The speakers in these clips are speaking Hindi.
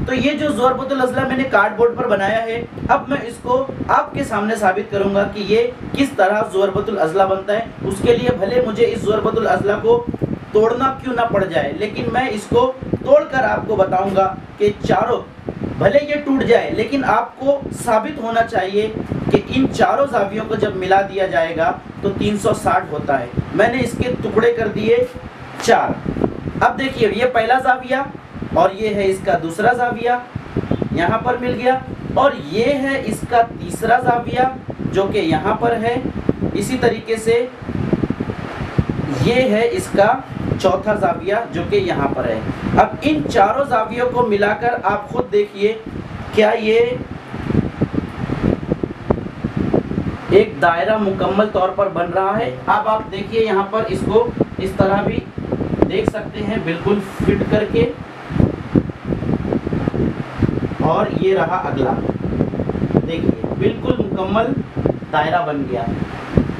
तो ये जो ज़ुअरबतुल अज़ला मैंने कार्डबोर्ड पर बनाया है, अब मैं इसको आपके सामने साबित करूंगा कि ये किस तरह ज़ुअरबतुल अज़ला बनता है। उसके लिए भले मुझे इस ज़ुअरबतुल अज़ला को तोड़ना क्यों ना पड़ जाए, लेकिन मैं इसको तोड़कर आपको बताऊंगा कि चारों, भले ये टूट जाए लेकिन आपको साबित होना चाहिए कि इन चारों ज़ावियों को जब मिला दिया जाएगा तो 360 होता है। मैंने इसके टुकड़े कर दिए 4। अब देखिए, ये पहला ज़ाविया और ये है इसका दूसरा ज़ाविया, यहाँ पर मिल गया, और ये है इसका तीसरा ज़ाविया जो कि यहाँ पर है। इसी तरीके से ये है इसका चौथा ज़ाविया जो कि यहाँ पर है। अब इन चारों ज़ावियों को मिलाकर आप खुद देखिए, क्या ये एक दायरा मुकम्मल तौर पर बन रहा है। अब आप देखिए, यहाँ पर इसको इस तरह भी देख सकते हैं, बिल्कुल फिट करके। और ये रहा अगला, देखिए बिल्कुल मुकम्मल दायरा बन गया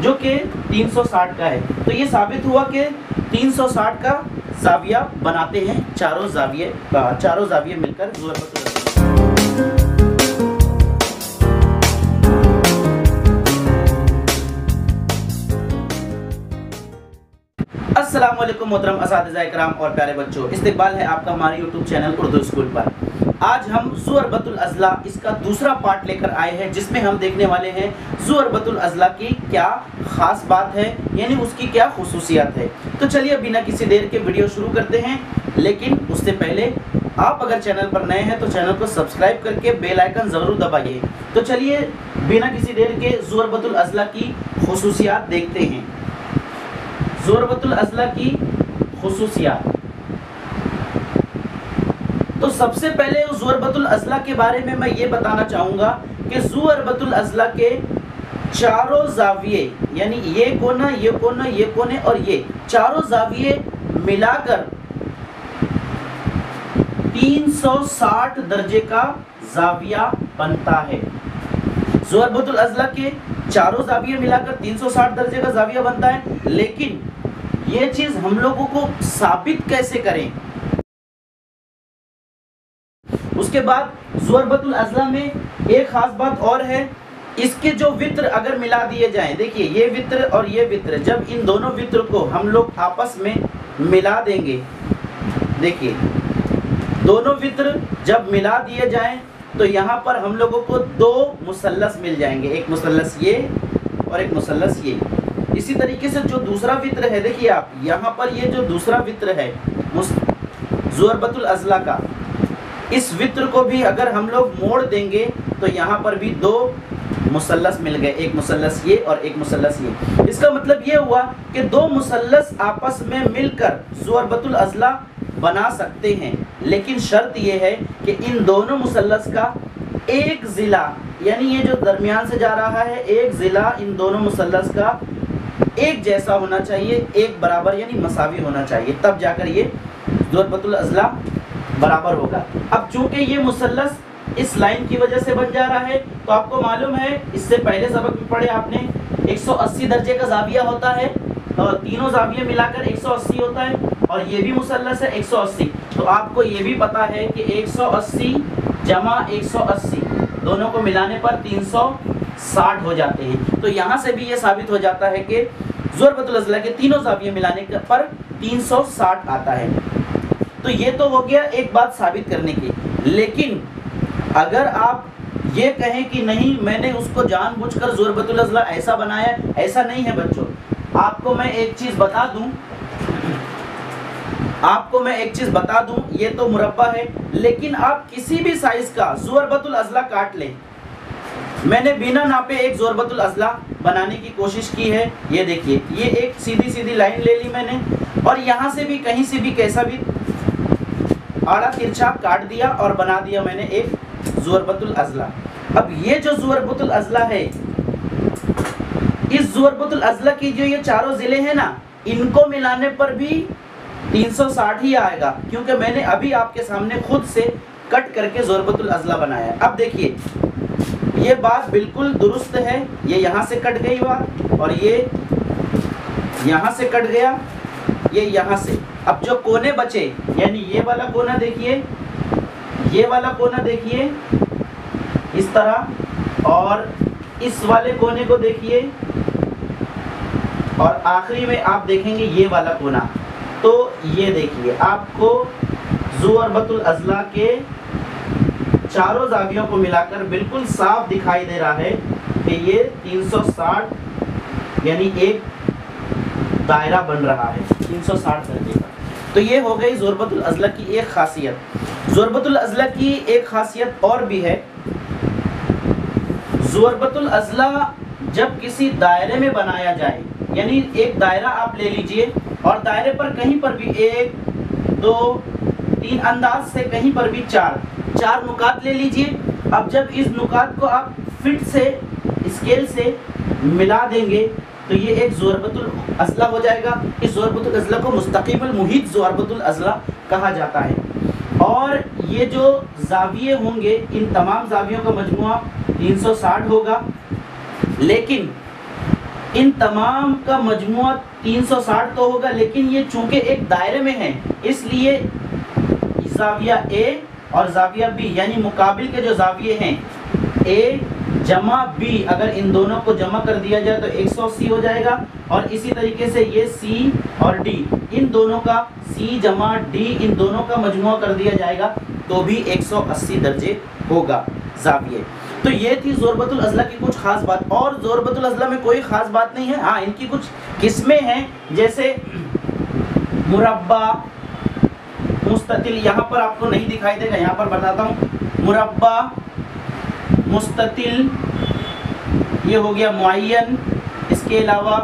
जो कि 360 का है। तो ये साबित हुआ कि 360 का ज़ाविया बनाते हैं चारों ज़ाविये मिलकर ज़ुअरबतुल अज़ला। अस्सलाम वालेकुम मोहतरम असातिज़ा इकराम और प्यारे बच्चों, इस्तकबाल है आपका हमारे यूट्यूब चैनल उर्दू स्कूल पर। आज हम ज़ुअरबतुल अज़ला इसका दूसरा पार्ट लेकर आए हैं, जिसमें हम देखने वाले हैं ज़ुअरबतुल अज़ला की क्या ख़ास बात है, यानी उसकी क्या खुसूसियत है। तो चलिए बिना किसी देर के वीडियो शुरू करते हैं, लेकिन उससे पहले आप अगर चैनल पर नए हैं तो चैनल को सब्सक्राइब करके बेल आइकन ज़रूर दबाइए। तो चलिए बिना किसी देर के ज़ुअरबतुल अज़ला की खुसूसियत देखते हैं। ज़ुअरबतुल अज़ला की खुसूसियत, तो सबसे पहले ज़ुअरबतुल अज़ला के बारे में मैं ये बताना चाहूँगा कि ज़ुअरबतुल अज़ला के चारों ज़ाविये, यानी ये कोना, ये कोना, ये कोने और ये चारों ज़ाविये मिलाकर 360 दर्जे का ज़ाविया बनता है। ज़ुअरबतुल अज़ला के चारों ज़ाविये मिलाकर 360 दर्जे का ज़ाविया बनता है, लेकिन ये चीज़ हम लोगों को साबित कैसे करें। उसके बाद ज़ुअरबतुल अज़ला में एक ख़ास बात और है, इसके जो वित्र अगर मिला दिए जाएं, देखिए ये वित्र और ये वित्र, जब इन दोनों वित्र को हम लोग आपस में मिला देंगे, देखिए दोनों वित्र जब मिला दिए जाएं तो यहाँ पर हम लोगों को 2 मुसल्लस मिल जाएंगे, एक मुसल्लस ये और एक मुसल्लस ये। इसी तरीके से जो दूसरा वित्र है, देखिए आप यहाँ पर ये जो दूसरा वित्र है ज़ुअरबतुल अज़ला का, इस वित्र को भी अगर हम लोग मोड़ देंगे तो यहाँ पर भी 2 मुसल्लस मिल गए, एक मुसल्लस ये और एक मुसल्लस ये। इसका मतलब ये हुआ कि 2 मुसल्लस आपस में मिलकर ज़ुअरबतुल अज़ला बना सकते हैं, लेकिन शर्त ये है कि इन दोनों मुसल्लस का एक ज़िला, यानी ये जो दरमियान से जा रहा है, एक ज़िला इन दोनों मुसल्लस का एक जैसा होना चाहिए, एक बराबर यानी मसावी होना चाहिए, तब जाकर ये ज़ुअरबतुल अज़ला बराबर होगा। अब चूंकि ये मुसल्लस इस लाइन की वजह से बन जा रहा है, तो आपको मालूम है, इससे पहले सबक में पढ़े आपने, 180 दर्जे का ज़ाविया होता है, और तीनों ज़ाविये मिलाकर 180 होता है, और ये भी मुसल्लस है 180। तो आपको ये भी पता है कि 180 जमा 180 दोनों को मिलाने पर 360 हो जाते हैं। तो यहाँ से भी ये साबित हो जाता है कि ज़ुअरबतुल अज़ला के तीनों ज़ाविये मिलाने पर 360 आता है। तो ये तो हो गया एक बात साबित करने की, लेकिन अगर आप ये कहें कि नहीं मैंने उसको जानबूझकर ज़ुअरबतुल अज़ला ऐसा बनाया, ऐसा नहीं है बच्चों। आपको मैं एक चीज़ बता दूं, ये तो मुरब्बा है, लेकिन आप किसी भी साइज़ का ज़ुअरबतुल अज़ला काट लें। मैंने बिना नापे एक ज़ुअरबतुल अज़ला बनाने की कोशिश की है। ये देखिए, ये एक सीधी सीधी लाइन ले ली मैंने, और यहाँ से भी कहीं से भी कैसा भी आड़ा तिरछा काट दिया और बना दिया मैंने एक ज़ुअरबतुल अज़ला। अब ये जो ज़ुअरबतुल अज़ला है, इस ज़ुअरबतुल अज़ला की जो ये चारों ज़िले हैं ना, इनको मिलाने पर भी 360 ही आएगा, क्योंकि मैंने अभी आपके सामने खुद से कट करके ज़ुअरबतुल अज़ला बनाया है। अब देखिए, ये बात बिल्कुल दुरुस्त है, ये यहाँ से कट गई बात, और ये यहाँ से कट गया, ये यहाँ से। अब जो कोने बचे, यानी ये वाला कोना देखिए, ये वाला कोना देखिए इस तरह, और इस वाले कोने को देखिए, और आखिरी में आप देखेंगे ये वाला कोना। तो ये देखिए आपको ज़ुअरबतुल अज़ला के चारों जावियों को मिलाकर बिल्कुल साफ दिखाई दे रहा है कि ये 360 यानी एक दायरा बन रहा है 360 दर्जे का। तो ये हो गई ज़ुअरबतुल अज़ला की एक खासियत। ज़ुअरबतुल अज़ला की एक खासियत और भी है। ज़ुअरबतुल अज़ला जब किसी दायरे में बनाया जाए, यानी एक दायरा आप ले लीजिए और दायरे पर कहीं पर भी 1 2 3 अंदाज से कहीं पर भी चार नुकात ले लीजिए। अब जब इस नुकात को आप फिट से स्केल से मिला देंगे तो ये एक ज़ुअरबतुल अज़ला हो जाएगा। इस ज़ुअरबतुल अज़ला को मुस्तक़िमुल मुहीत ज़ुअरबतुल अज़ला कहा जाता है। और ये जो ज़ाविये होंगे, इन तमाम ज़ावियों का मजमुआ 360 होगा, लेकिन इन तमाम का मजमुआ 360 तो होगा, लेकिन ये चूंकि एक दायरे में है इसलिए ज़ाविया ए और ज़ाविया बी यानी मुकाबिल के जो ज़ाविये हैं ए जमा बी, अगर इन दोनों को जमा कर दिया जाए तो 180 हो जाएगा। और इसी तरीके से ये सी और डी, इन दोनों का सी जमा डी, इन दोनों का मजमुआ कर दिया जाएगा तो भी 180 दर्जे होगा ज़ाविये। तो ये थी ज़ुअरबतुल अज़ला की कुछ खास बात। और ज़ुअरबतुल अज़ला में कोई ख़ास बात नहीं है, हाँ इनकी कुछ किस्में हैं, जैसे मुरब्बा, मुस्ततिल, यहाँ पर आपको नहीं दिखाई देगा, यहाँ पर बताता हूँ। मुरब्बा, मुस्ततिल, ये हो गया मुअय्यन, इसके अलावा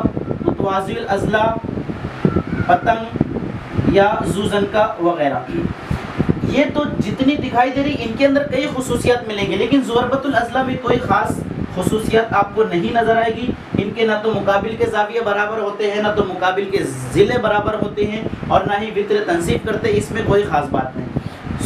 मुतवाज़िल अज़ला, पतंग या ज़ुज़नका वगैरह। ये तो जितनी दिखाई दे रही इनके अंदर कई खुसूसियात मिलेंगे, लेकिन ज़ुअरबतुल अज़ला में कोई ख़ास खुसूसियात आपको नहीं नज़र आएगी। इनके ना तो मुकाबिल के ज़ाविये बराबर होते हैं, ना तो मुकाबिल के ज़िले बराबर होते हैं, और ना ही वित्र तनसीब करते। इसमें कोई ख़ास बात नहीं।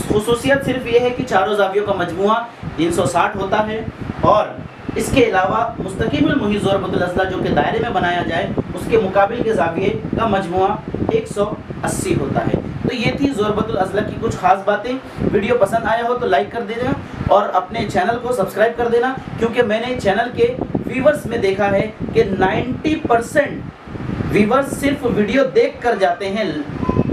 खुसूसियत सिर्फ ये है कि चारों ज़ावियों का मजमुआ 360 होता है, और इसके अलावा मुस्तक़िमुल मुहीत ज़ुअरबतुल अज़ला जो कि दायरे में बनाया जाए उसके मुकाबिल के ज़ाविये का मजमुआ 180 होता है। तो ये थी ज़ुअरबतुल अज़ला की कुछ खास बातें। वीडियो पसंद आया हो तो लाइक कर देना और अपने चैनल को सब्सक्राइब कर देना, क्योंकि मैंने चैनल के व्यूवर्स में देखा है कि 90% व्यूवर्स सिर्फ वीडियो देख कर जाते हैं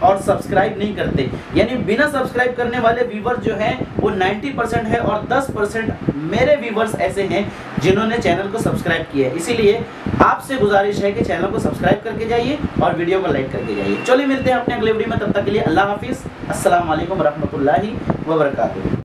और सब्सक्राइब नहीं करते, यानी बिना सब्सक्राइब करने वाले व्यूवर्स जो हैं वो 90% है, और 10% मेरे व्यूवर्स ऐसे हैं जिन्होंने चैनल को सब्सक्राइब किया है। इसीलिए आपसे गुजारिश है कि चैनल को सब्सक्राइब करके जाइए और वीडियो को लाइक करके जाइए। चलिए मिलते हैं अपने अगले वीडियो में, तब तक के लिए अल्लाह हाफिज़। अस्सलाम वालेकुम रहमतुल्लाहि व बरकातुहू।